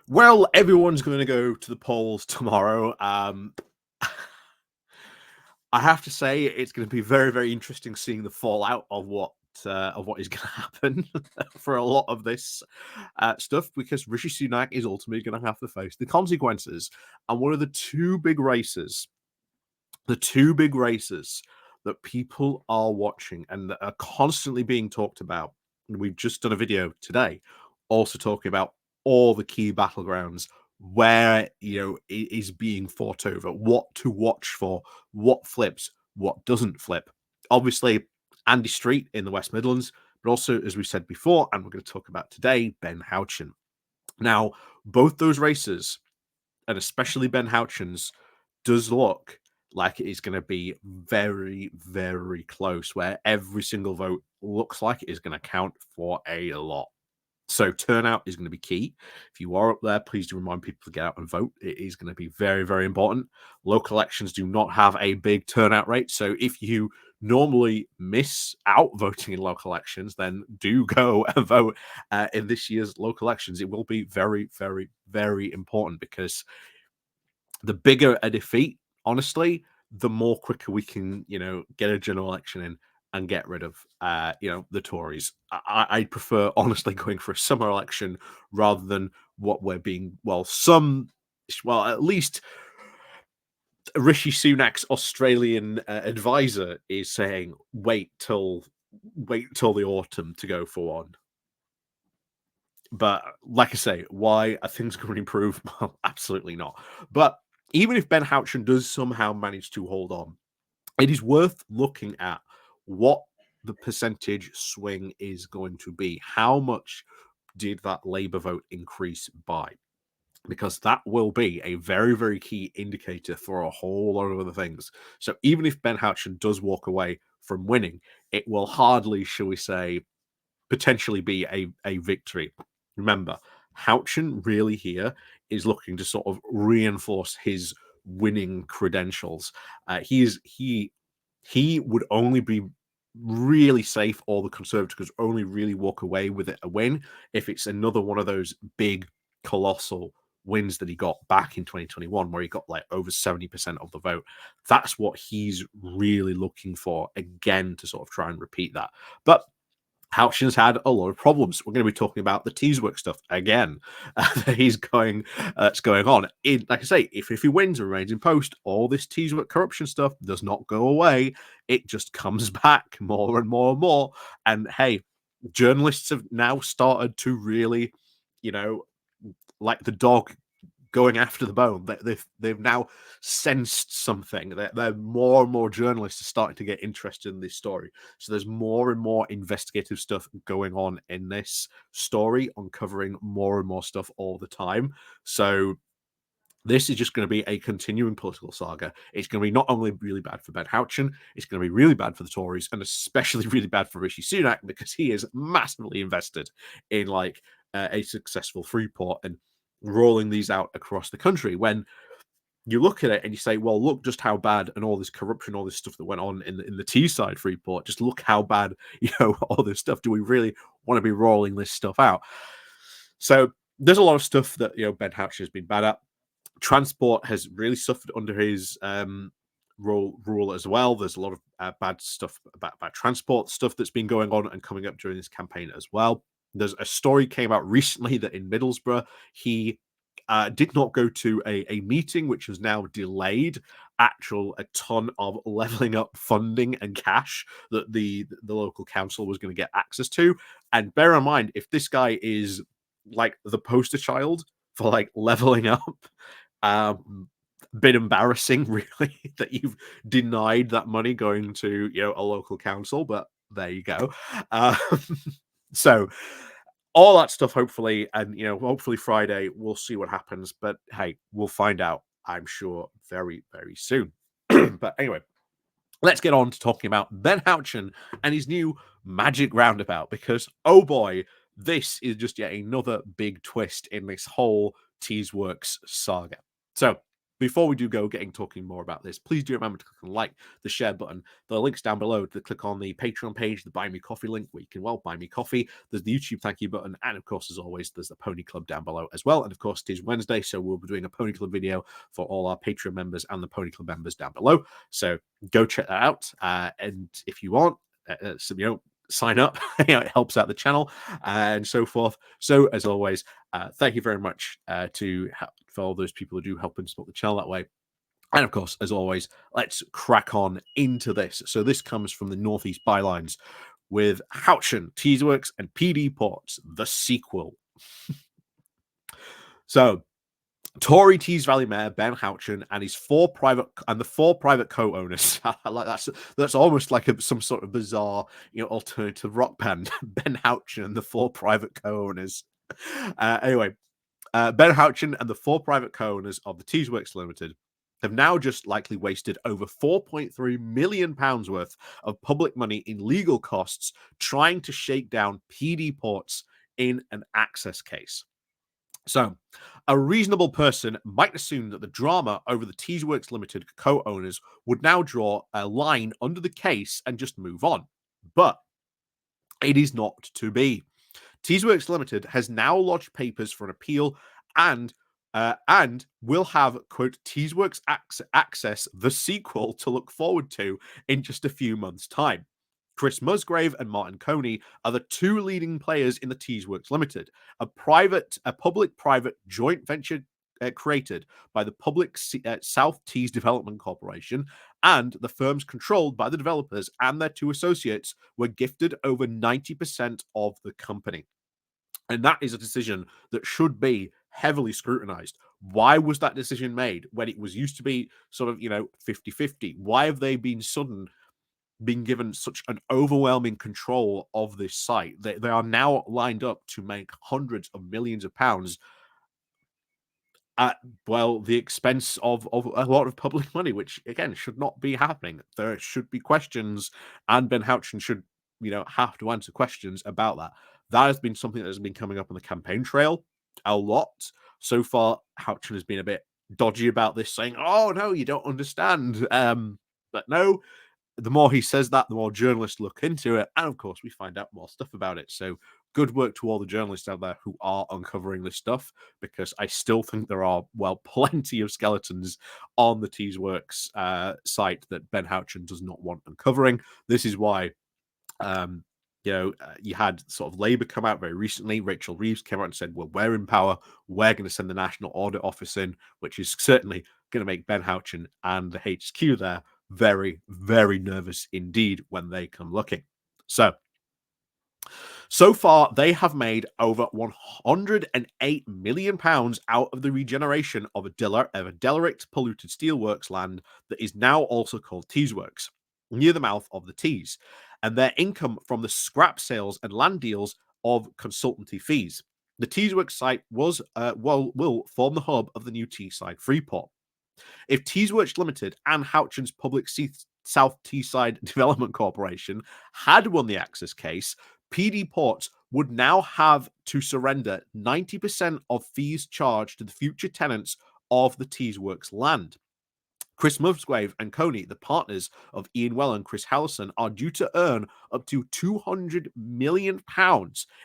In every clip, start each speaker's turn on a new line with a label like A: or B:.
A: Well, everyone's going to go to the polls tomorrow. I have to say it's going to be very, very interesting seeing the fallout of what is going to happen for a lot of this stuff, because Rishi Sunak is ultimately going to have to face the consequences. And one of the two big races that people are watching and that are constantly being talked about, and we've just done a video today also talking about all the key battlegrounds where it is being fought over, what to watch for, what flips, what doesn't flip. Obviously, Andy Street in the West Midlands, but also, as we said before, and we're going to talk about today, Ben Houchen. Now, both those races, and especially Ben Houchen's, does look like it is going to be very, very close, where every single vote looks like it is going to count for a lot. So turnout is going to be key. If you are up there, please do remind people to get out and vote. It is going to be very, very important. Local elections do not have a big turnout rate. So if you normally miss out voting in local elections, then do go and vote in this year's local elections. It will be very, very, very important, because the bigger a defeat, honestly, the more quicker we can, get a general election in and get rid of, the Tories. I prefer, honestly, going for a summer election rather than what we're being, at least Rishi Sunak's Australian advisor is saying, wait till the autumn to go for one. But like I say, why are things going to improve? Well, absolutely not. But even if Ben Houchen does somehow manage to hold on, it is worth looking at what the percentage swing is going to be. How much did that Labour vote increase by? Because that will be a very, very key indicator for a whole lot of other things. So even if Ben Houchen does walk away from winning, it will hardly, shall we say, potentially be a victory. Remember, Houchen really here is looking to sort of reinforce his winning credentials. He would only be really safe, or the Conservatives only really walk away with it a win, if it's another one of those big, colossal wins that he got back in 2021, where he got like over 70% of the vote. That's what he's really looking for again, to sort of try and repeat that. But Houchen's had a lot of problems. We're going to be talking about the Teesworks stuff again that he's going, it's going on. Like I say, if he wins and remains in post, all this Teeswork corruption stuff does not go away. It just comes back more and more and more. And hey, journalists have now started to really, like the dog going after the bone. They've now sensed something. They're more and more journalists are starting to get interested in this story. So there's more and more investigative stuff going on in this story, uncovering more and more stuff all the time. So this is just going to be a continuing political saga. It's going to be not only really bad for Ben Houchen, it's going to be really bad for the Tories, and especially really bad for Rishi Sunak, because he is massively invested in a successful Freeport and rolling these out across the country. When you look at it and you say, well, look just how bad, and all this corruption, all this stuff that went on in the Teesside Freeport, just look how bad, all this stuff. Do we really want to be rolling this stuff out? So there's a lot of stuff that, Ben Houchen has been bad at. Transport has really suffered under his rule as well. There's a lot of bad stuff about transport stuff that's been going on and coming up during this campaign as well. There's a story came out recently that in Middlesbrough, he did not go to a meeting, which was now delayed. A ton of leveling up funding and cash that the local council was going to get access to. And bear in mind, if this guy is like the poster child for like leveling up, bit embarrassing, really, that you've denied that money going to a local council, but there you go. So all that stuff, hopefully, and hopefully Friday we'll see what happens. But hey, we'll find out, I'm sure, very, very soon. But anyway, let's get on to talking about Ben Houchen and his new magic roundabout, because oh boy, this is just yet another big twist in this whole Teesworks saga. So before we do go talking more about this, please do remember to click on like, the share button. The link's down below. To click on the Patreon page, the Buy Me Coffee link, where you can, well, buy me coffee. There's the YouTube thank you button. And of course, as always, there's the Pony Club down below as well. And of course, it is Wednesday, so we'll be doing a Pony Club video for all our Patreon members and the Pony Club members down below. So go check that out. And if you want, sign up. It helps out the channel and so forth. So as always, thank you very much for all those people who do help and support the channel that way. And of course, as always, let's crack on into this. So this comes from the Northeast Bylines with Houchen, Teesworks, and PD Ports, the sequel. So Tory Tees Valley Mayor Ben Houchen and his four private co-owners. Like that's almost like some sort of bizarre, alternative rock band. Ben Houchen and the four private co-owners. Anyway, Ben Houchen and the four private co-owners of the Teesworks Ltd have now just likely wasted over £4.3 million worth of public money in legal costs trying to shake down PD Ports in an access case. So, a reasonable person might assume that the drama over the Teesworks Ltd co-owners would now draw a line under the case and just move on. But it is not to be. Teesworks Ltd has now lodged papers for an appeal and will have, quote, Teesworks Access, the sequel, to look forward to in just a few months' time. Chris Musgrave and Martin Coney are the two leading players in the Teesworks Ltd, a public-private joint venture created by the public South Tees Development Corporation, and the firms controlled by the developers and their two associates were gifted over 90% of the company. And that is a decision that should be heavily scrutinized. Why was that decision made when it was used to be sort of, 50-50? Why have they been given such an overwhelming control of this site? They are now lined up to make hundreds of millions of pounds at, well, the expense of a lot of public money, which, again, should not be happening. There should be questions, and Ben Houchen should, have to answer questions about that. That has been something that has been coming up on the campaign trail a lot. So far, Houchen has been a bit dodgy about this, saying, oh, no, you don't understand. But no, the more he says that, the more journalists look into it. And of course, we find out more stuff about it. So good work to all the journalists out there who are uncovering this stuff, because I still think there are, well, plenty of skeletons on the Teesworks site that Ben Houchen does not want uncovering. This is why, you had sort of Labour come out very recently. Rachel Reeves came out and said, well, we're in power. We're going to send the National Audit Office in, which is certainly going to make Ben Houchen and the HQ there very, very nervous indeed when they come looking. So far, they have made over £108 million out of the regeneration of a derelict, polluted steelworks land that is now also called Teesworks, near the mouth of the Tees, and their income from the scrap sales and land deals of consultancy fees. The Teesworks site will form the hub of the new Teesside Freeport. If Teesworks Ltd and Houchen's public South Teesside Development Corporation had won the access case, PD Ports would now have to surrender 90% of fees charged to the future tenants of the Teesworks land. Chris Musgrave and Coney, the partners of Ian Well and Chris Hallison, are due to earn up to £200 million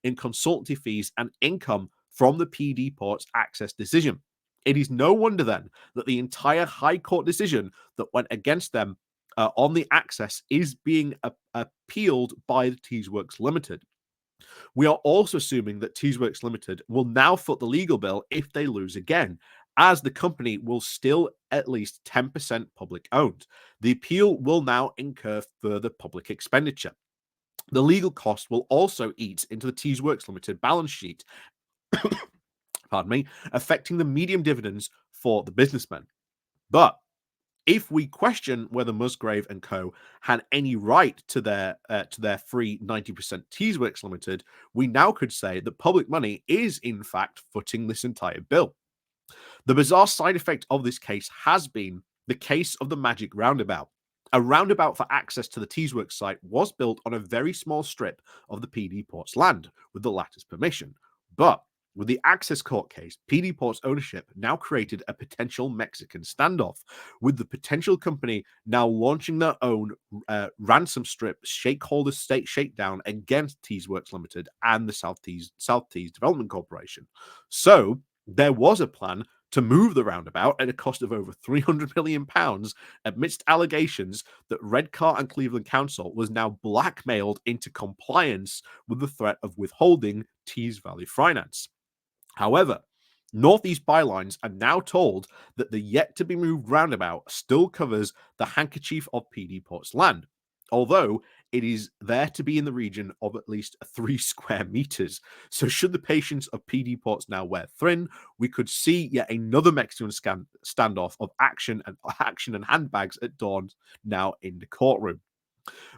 A: in consultancy fees and income from the PD Ports access decision. It is no wonder then that the entire High Court decision that went against them on the access is being appealed by the Teesworks Ltd. We are also assuming that Teesworks Ltd will now foot the legal bill if they lose again, as the company will still at least 10% public owned. The appeal will now incur further public expenditure. The legal cost will also eat into the Teesworks Ltd balance sheet, pardon me, affecting the medium dividends for the businessmen. But if we question whether Musgrave and Co. had any right to their free 90% Teesworks Ltd, we now could say that public money is in fact footing this entire bill. The bizarre side effect of this case has been the case of the Magic Roundabout. A roundabout for access to the Teesworks site was built on a very small strip of the PD Ports land with the latter's permission. But With the Access court case, PD Port's ownership now created a potential Mexican standoff, with the potential company now launching their own ransom strip shakeholder state shakedown against Teesworks Ltd and the South Tees Development Corporation. So there was a plan to move the roundabout at a cost of over £300 million amidst allegations that Redcar and Cleveland Council was now blackmailed into compliance with the threat of withholding Tees Valley finance. However, Northeast bylines are now told that the yet to be moved roundabout still covers the handkerchief of PD Port's land, although it is there to be in the region of at least 3 square meters. So, should the patience of PD Ports now wear thin, we could see yet another Mexican standoff of action and handbags at dawn now in the courtroom.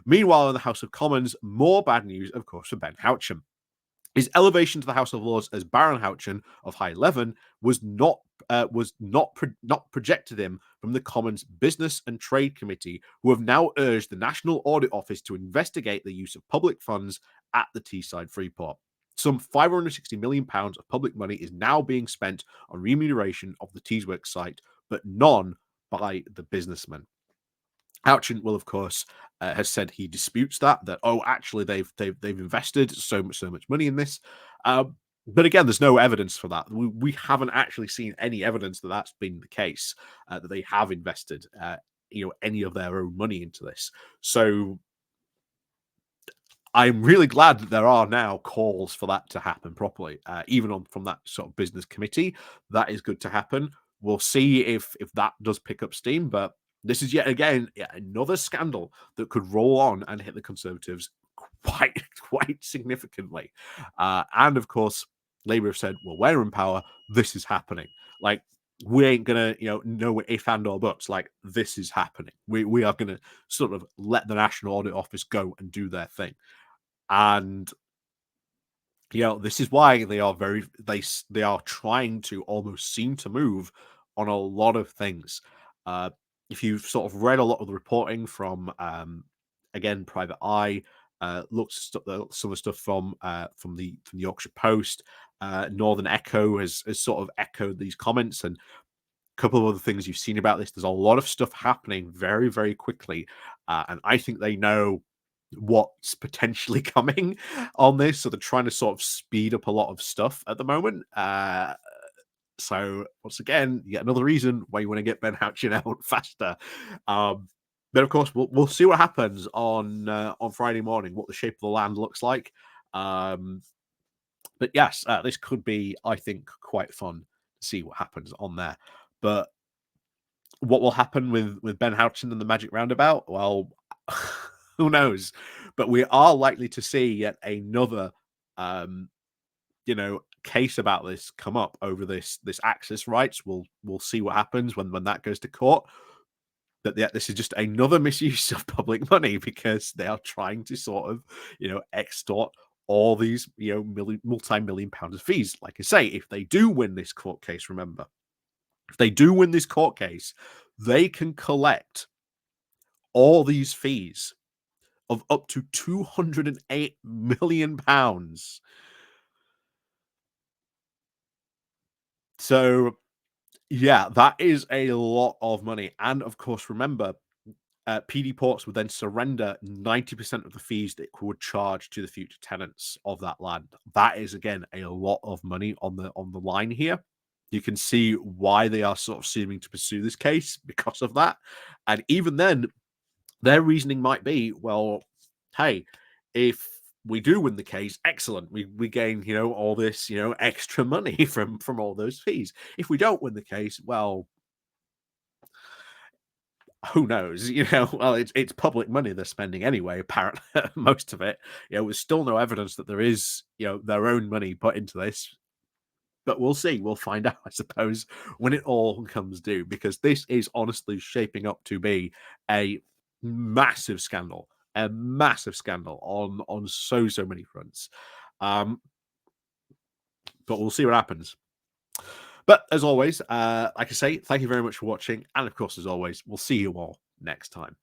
A: Meanwhile, in the House of Commons, more bad news, of course, for Ben Houchen. His elevation to the House of Lords as Baron Houchen of High Leven was not projected him from the Commons Business and Trade Committee, who have now urged the National Audit Office to investigate the use of public funds at the Teesside Freeport. Some £560 million of public money is now being spent on remuneration of the Teesworks site, but none by the businessman. Houchen will, of course, has said he disputes that actually they've invested so much money in this, but again, there's no evidence for that. We haven't actually seen any evidence that that's been the case, that they have invested any of their own money into this. So I'm really glad that there are now calls for that to happen properly, even from that sort of business committee. That is good to happen. We'll see if that does pick up steam, but this is yet another scandal that could roll on and hit the Conservatives quite significantly. And of course, Labour have said, well, we're in power. This is happening. Like, we ain't gonna, know if and or buts. Like, this is happening. We are gonna sort of let the National Audit Office go and do their thing. And this is why they are they are trying to almost seem to move on a lot of things. If you've sort of read a lot of the reporting from again Private Eye, looked some of the stuff from the Yorkshire Post, Northern Echo has sort of echoed these comments, and a couple of other things you've seen about this. There's a lot of stuff happening very, very quickly, and I think they know what's potentially coming on this, so they're trying to sort of speed up a lot of stuff at the moment. So once again, yet another reason why you want to get Ben Houchen out faster. But of course, we'll see what happens on Friday morning, what the shape of the land looks like. But yes, this could be, I think, quite fun to see what happens on there. But what will happen with Ben Houchen and the Magic Roundabout? Well, who knows? But we are likely to see yet another case about this come up over this access rights. We'll see what happens when that goes to court. But yeah, this is just another misuse of public money, because they are trying to sort of extort all these multi-million pounds of fees. Like I say, if they do win this court case, remember, if they do win this court case, they can collect all these fees of up to £208 million. So, yeah, that is a lot of money. And of course, remember, PD Ports would then surrender 90% of the fees that would charge to the future tenants of that land. That is, again, a lot of money on the line here. You can see why they are sort of seeming to pursue this case because of that. And even then, their reasoning might be, well, hey, if we do win the case, excellent. We gain, all this, extra money from all those fees. If we don't win the case, well, who knows? Well, it's public money they're spending anyway, apparently, most of it. There's still no evidence that there is, their own money put into this. But we'll see. We'll find out, I suppose, when it all comes due, because this is honestly shaping up to be a massive scandal on so many fronts. But we'll see what happens. But as always, like I say, thank you very much for watching. And of course, as always, we'll see you all next time.